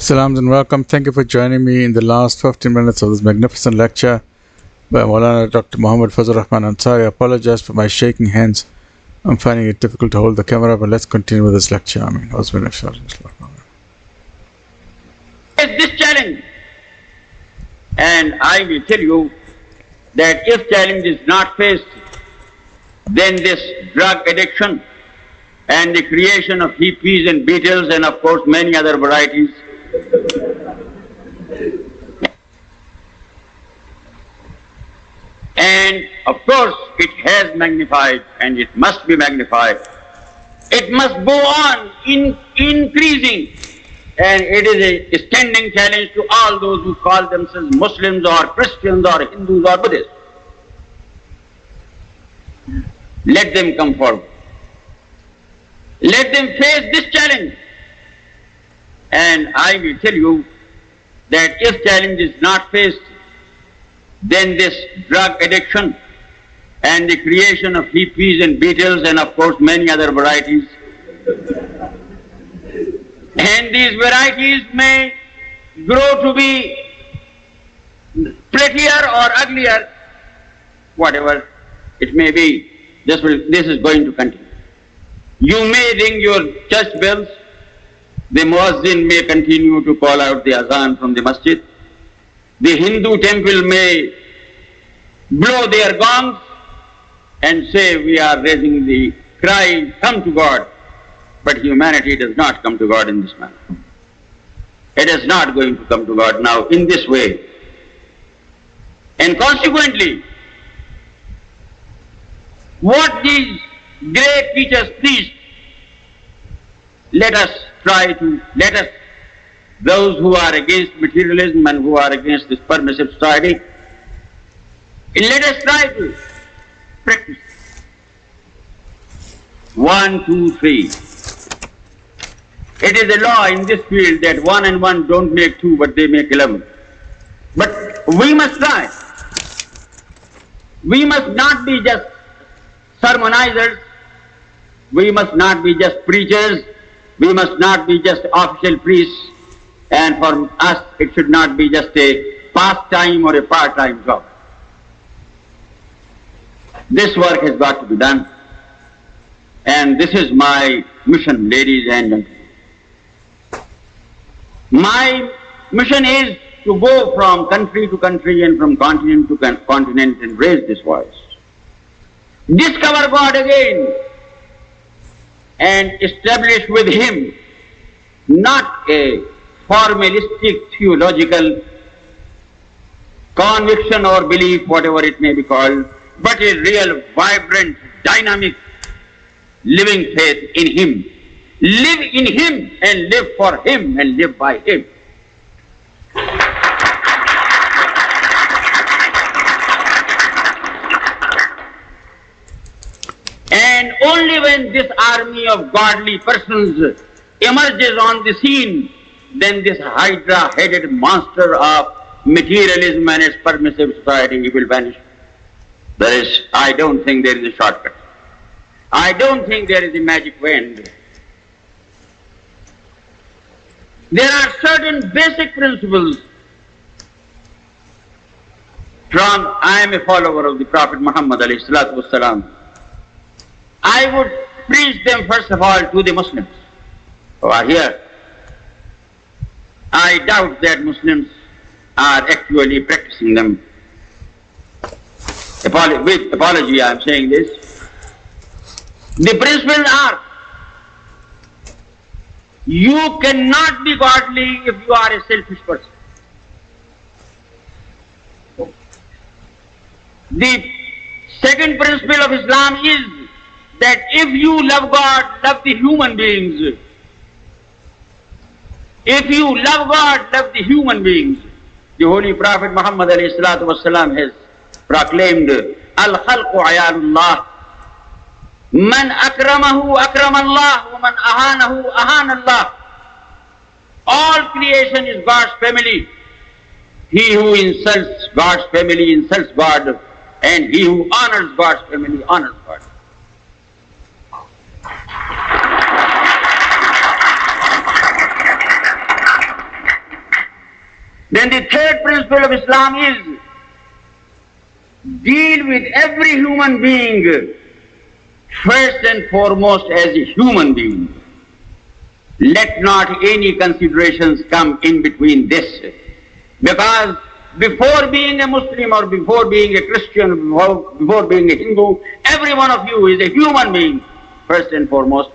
Salams and welcome. Thank you for joining me in the last 15 minutes of this magnificent lecture by Maulana Dr. Muhammad Fazl Rahman Ansari. I apologize for my shaking hands. I'm finding it difficult to hold the camera, but let's continue with this lecture. I mean, Face this challenge, and I will tell you that if challenge is not faced, then this drug addiction and the creation of hippies and beetles and of course many other varieties and of course it has magnified and it must be magnified. It must go on increasing, and it is a standing challenge to all those who call themselves Muslims or Christians or Hindus or Buddhists. Let them come forward. Let them face this challenge. And I will tell you that if challenge is not faced, then this drug addiction and the creation of hippies and beetles and of course many other varieties, and these varieties may grow to be prettier or uglier, whatever it may be, this is going to continue. You may ring your church bells, the muazzin may continue to call out the azan from the masjid, the Hindu temple may blow their gongs and say we are raising the cry, come to God, but humanity does not come to God in this manner. It is not going to come to God now in this way. And consequently, what these great teachers preached, let us, those who are against materialism and who are against this permissive society, let us try to practice. 1, 2, 3. It is a law in this field that 1 and 1 don't make 2, but they make 11. But we must try. We must not be just sermonizers. We must not be just preachers. We must not be just official priests. And for us, it should not be just a pastime or a part-time job. This work has got to be done. And this is my mission, ladies and gentlemen. My mission is to go from country to country and from continent to continent and raise this voice. Discover God again and establish with Him not a formalistic theological conviction or belief, whatever it may be called, but a real, vibrant, dynamic, living faith in Him. Live in Him and live for Him and live by Him. And only when this army of godly persons emerges on the scene, then this hydra-headed monster of materialism and its permissive society will vanish. I don't think there is a shortcut. I don't think there is a magic wand. There are certain basic principles from, I am a follower of the Prophet Muhammad alayhi salatu wassalam. I would preach them first of all to the Muslims who are here. I doubt that Muslims are actually practicing them. With apology I am saying this. The principles are, you cannot be godly if you are a selfish person. The second principle of Islam is that if you love God, love the human beings. If you love God, love the human beings. The Holy Prophet Muhammad alayhi salatu wasalam has proclaimed, Al-Khalqu ayalullah. Man akramahu akramallah, wa man ahanahu ahanallah. All creation is God's family. He who insults God's family insults God, and he who honors God's family honors God. Then the third principle of Islam is deal with every human being first and foremost as a human being. Let not any considerations come in between this. Because before being a Muslim or before being a Christian, before being a Hindu, every one of you is a human being first and foremost.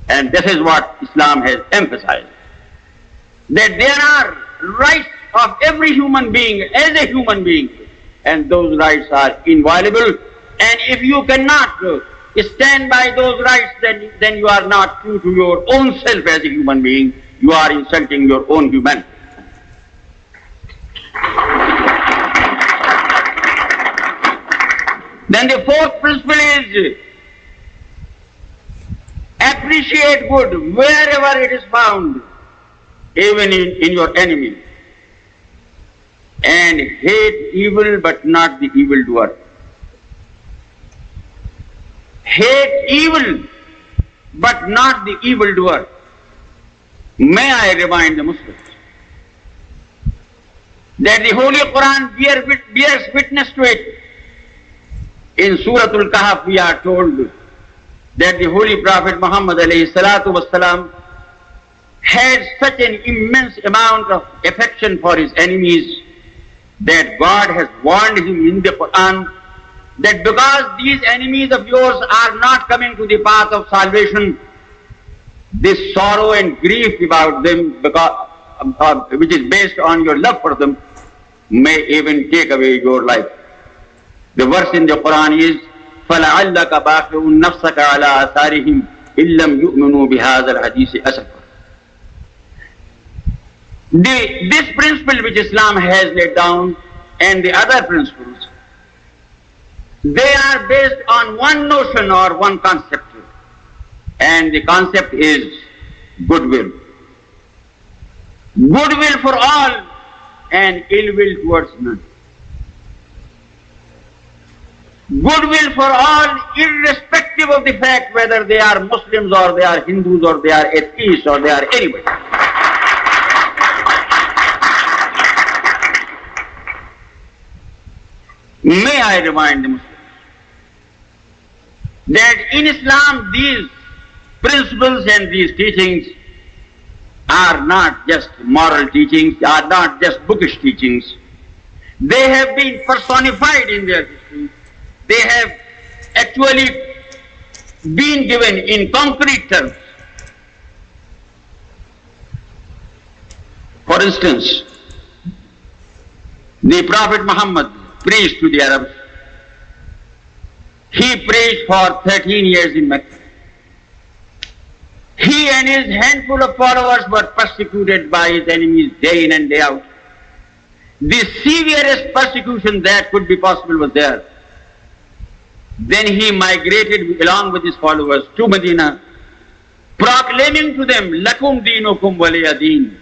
And this is what Islam has emphasized. That there are rights of every human being as a human being. And those rights are inviolable. And if you cannot stand by those rights, then you are not true to your own self as a human being. You are insulting your own humanity. Then the fourth principle is appreciate good wherever it is found, even in your enemy. And hate evil but not the evildoer. Hate evil but not the evildoer. May I remind the Muslims that the Holy Quran bears witness to it. In Surah Al-Kahf we are told that the Holy Prophet Muhammad ﷺ had such an immense amount of affection for his enemies that God has warned him in the Quran that because these enemies of yours are not coming to the path of salvation, this sorrow and grief about them, which is based on your love for them, may even take away your life. The verse in the Quran is, فَلَعَلَّكَ بَاخِعٌ نَفْسَكَ عَلَىٰ آثَارِهِمْ إِن لَّمْ يُؤْمِنُوا بِهَٰذَا الْحَدِيثِ أَسَفًا. This principle which Islam has laid down and the other principles, they are based on one notion or one concept. And the concept is goodwill. Goodwill for all and ill will towards none. Goodwill for all, irrespective of the fact whether they are Muslims or they are Hindus or they are atheists or they are anybody. May I remind the Muslims that in Islam these principles and these teachings are not just moral teachings, are not just bookish teachings. They have been personified in their history. They have actually been given in concrete terms. For instance, the Prophet Muhammad preached to the Arabs. He preached for 13 years in Mecca. He and his handful of followers were persecuted by his enemies day in and day out. The severest persecution that could be possible was there. Then he migrated along with his followers to Medina, proclaiming to them, Lakum deenukum waliya deen.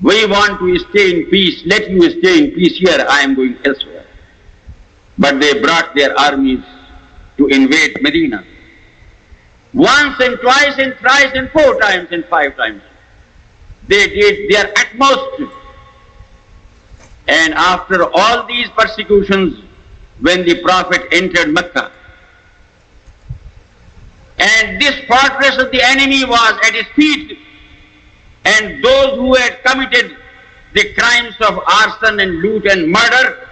We want to stay in peace. Let you stay in peace here. I am going elsewhere. But they brought their armies to invade Medina. Once and twice and thrice and 4 times and 5 times. They did their utmost. And after all these persecutions, when the Prophet entered Mecca, and this fortress of the enemy was at his feet, and those who had committed the crimes of arson and loot and murder,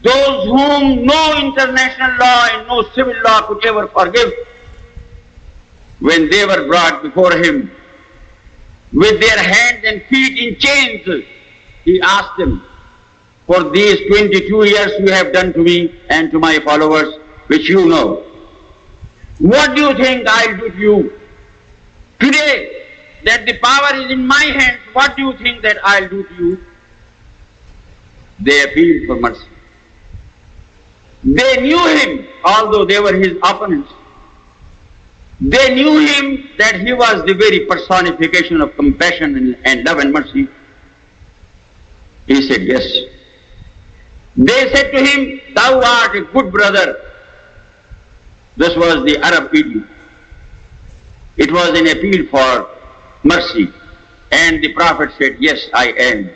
those whom no international law and no civil law could ever forgive, when they were brought before him with their hands and feet in chains, he asked them, for these 22 years you have done to me and to my followers, which you know, what do you think I'll do to you? Today, that the power is in my hands, what do you think that I'll do to you? They appealed for mercy. They knew him, although they were his opponents. They knew him that he was the very personification of compassion and love and mercy. He said, yes. They said to him, thou art a good brother. This was the Arab idiom. It was an appeal for mercy. And the Prophet said, yes, I am.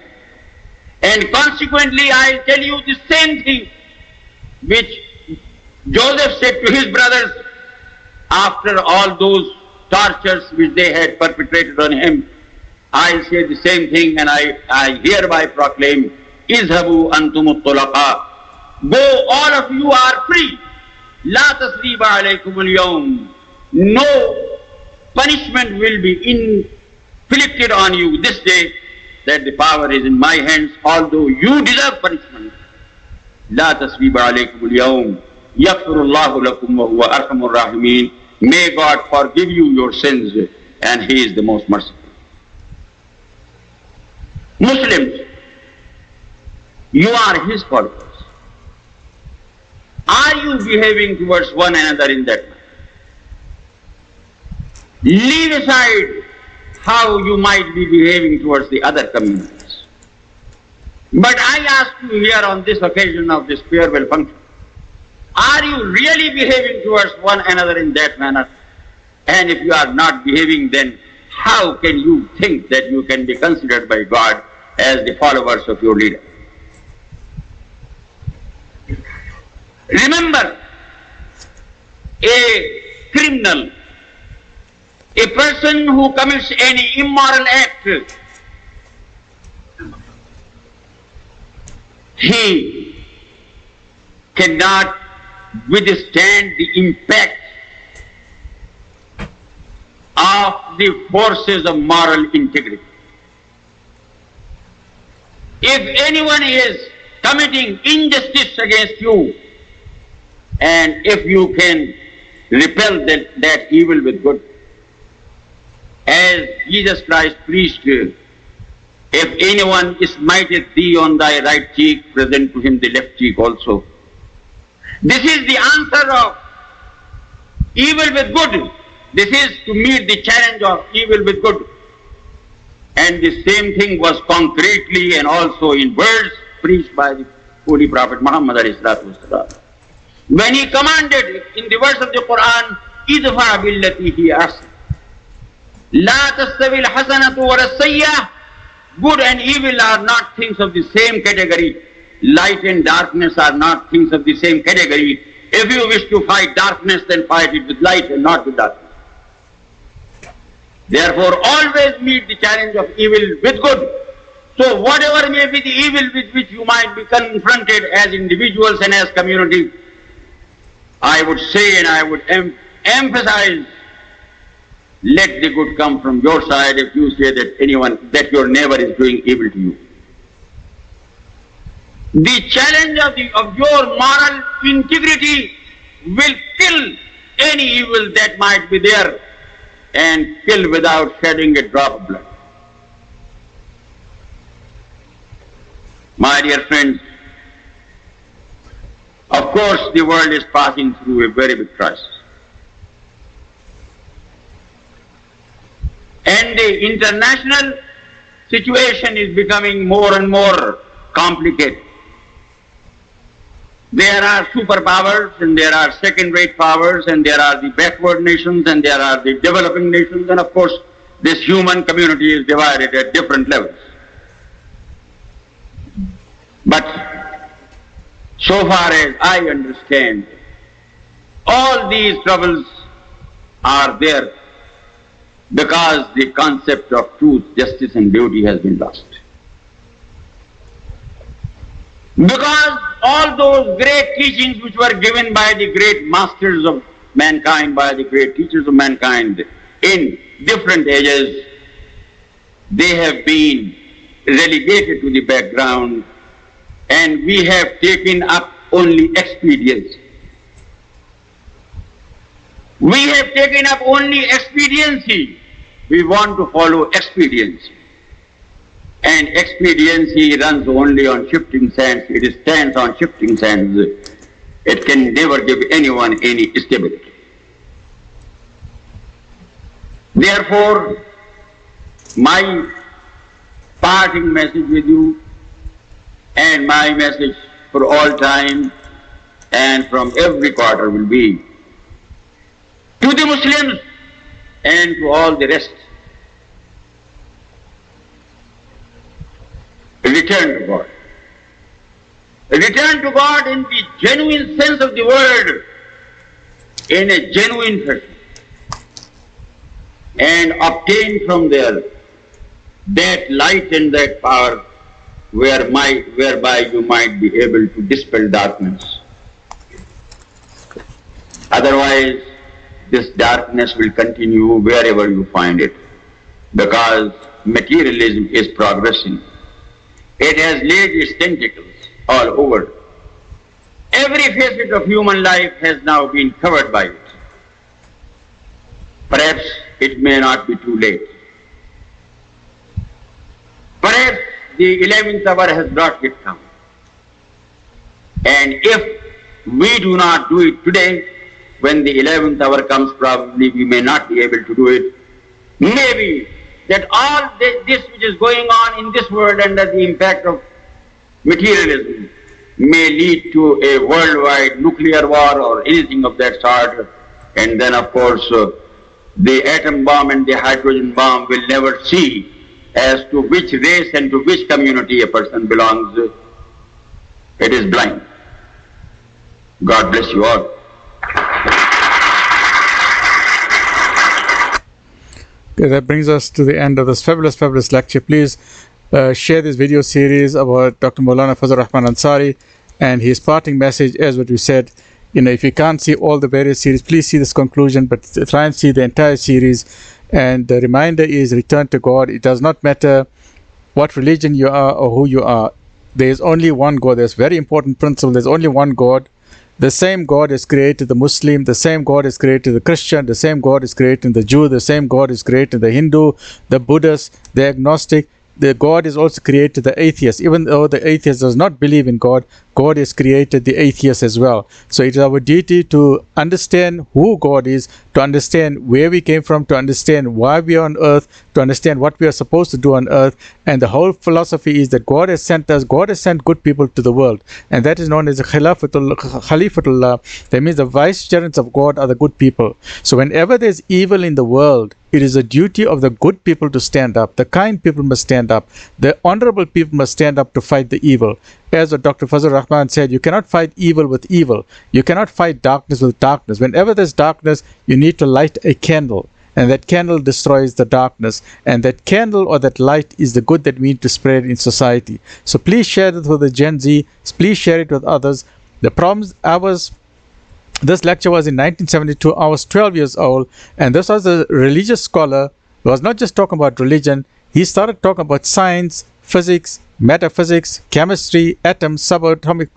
And consequently, I'll tell you the same thing which Joseph said to his brothers after all those tortures which they had perpetrated on him. I'll say the same thing, and I hereby proclaim, Izhabu antumut tulaqa. Go, all of you are free. La tasriba alaykum al-yawm. No punishment will be inflicted on you this day, that the power is in my hands, although you deserve punishment. La tasriba alaykum al-yawm. Yaghfirullahu lakum wa huwa arhamur rahimin. May God forgive you your sins, and He is the most merciful. Muslims, you are His followers. Are you behaving towards one another in that manner? Leave aside how you might be behaving towards the other communities. But I ask you here on this occasion of this farewell function, are you really behaving towards one another in that manner? And if you are not behaving, then how can you think that you can be considered by God as the followers of your leader? Remember, a criminal, a person who commits any immoral act, he cannot withstand the impact of the forces of moral integrity. If anyone is committing injustice against you, and if you can repel that evil with good, as Jesus Christ preached, if anyone smiteth thee on thy right cheek, present to him the left cheek also. This is the answer of evil with good. This is to meet the challenge of evil with good. And the same thing was concretely and also in words preached by the Holy Prophet Muhammad ﷺ. When he commanded in the verse of the Quran, idfa billati hi ahsan. La tastawi al-hasanatu wa as-sayyi'ah. Good and evil are not things of the same category. Light and darkness are not things of the same category. If you wish to fight darkness, then fight it with light and not with darkness. Therefore, always meet the challenge of evil with good. So whatever may be the evil with which you might be confronted as individuals and as community, I would say and I would emphasize, let the good come from your side if you say that your neighbor is doing evil to you. The challenge of your moral integrity will kill any evil that might be there, and kill without shedding a drop of blood. My dear friends, of course the world is passing through a very big crisis. And the international situation is becoming more and more complicated. There are superpowers, and there are second-rate powers, and there are the backward nations, and there are the developing nations, and of course this human community is divided at different levels. But so far as I understand, all these troubles are there because the concept of truth, justice and duty has been lost. Because all those great teachings which were given by the great masters of mankind, by the great teachers of mankind in different ages, they have been relegated to the background, and we have taken up only expediency. We have taken up only expediency. We want to follow expediency. And expediency runs only on shifting sands. It stands on shifting sands. It can never give anyone any stability. Therefore, my parting message with you and my message for all time and from every quarter will be to the Muslims and to all the rest. return to God. Return to God in the genuine sense of the word, in a genuine fashion, and obtain from there that light and that power whereby you might be able to dispel darkness. Otherwise, this darkness will continue wherever you find it, because materialism is progressing. It has laid its tentacles all over. Every facet of human life has now been covered by it. Perhaps it may not be too late. Perhaps the 11th hour has not yet come. And if we do not do it today, when the 11th hour comes, probably we may not be able to do it. Maybe that all this which is going on in this world under the impact of materialism may lead to a worldwide nuclear war or anything of that sort. And then, of course, the atom bomb and the hydrogen bomb will never see as to which race and to which community a person belongs. It is blind. God bless you all. Okay, that brings us to the end of this fabulous lecture. Please share this video series about Dr. Maulana Fazlur Rahman Ansari and his parting message. As what we said, if you can't see all the various series, please see this conclusion, but try and see the entire series. And the reminder is return to God. It does not matter what religion you are or who you are. There is only one God. There's very important principle. There's only one God. The same God has created the Muslim, the same God has created the Christian, the same God is creating the Jew, the same God is creating the Hindu, the Buddhist, the agnostic. The God is also created the atheist. Even though the atheist does not believe in God, God has created the atheist as well. So it is our duty to understand who God is, to understand where we came from, to understand why we are on earth, to understand what we are supposed to do on earth. And the whole philosophy is that God has sent us, God has sent good people to the world. And that is known as the Khalifatullah. That means the vicegerents of God are the good people. So whenever there's evil in the world, it is a duty of the good people to stand up. The kind people must stand up. The honorable people must stand up to fight the evil. As what Dr. Fazlur Rahman said, you cannot fight evil with evil. You cannot fight darkness with darkness. Whenever there's darkness, you need to light a candle. And that candle destroys the darkness. And that candle or that light is the good that we need to spread in society. So please share it with the Gen Z. Please share it with others. The problems this lecture was in 1972. I was 12 years old, and this was a religious scholar who was not just talking about religion. He started talking about science, physics, metaphysics, chemistry, atoms, subatomic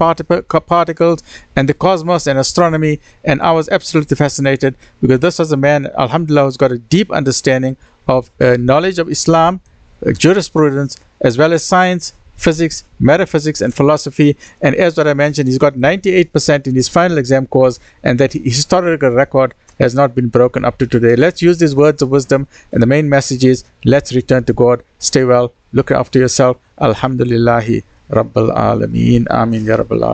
particles, and the cosmos and astronomy. And I was absolutely fascinated because this was a man, alhamdulillah, who's got a deep understanding of knowledge of Islam, jurisprudence, as well as science, physics, metaphysics, and philosophy. And as what I mentioned, he's got 98% in his final exam course, and that historical record has not been broken up to today. Let's use these words of wisdom, and the main message is let's return to God. Stay well, look after yourself. Alhamdulillahi Rabbil Alameen. Ameen Ya Rabbil Alameen.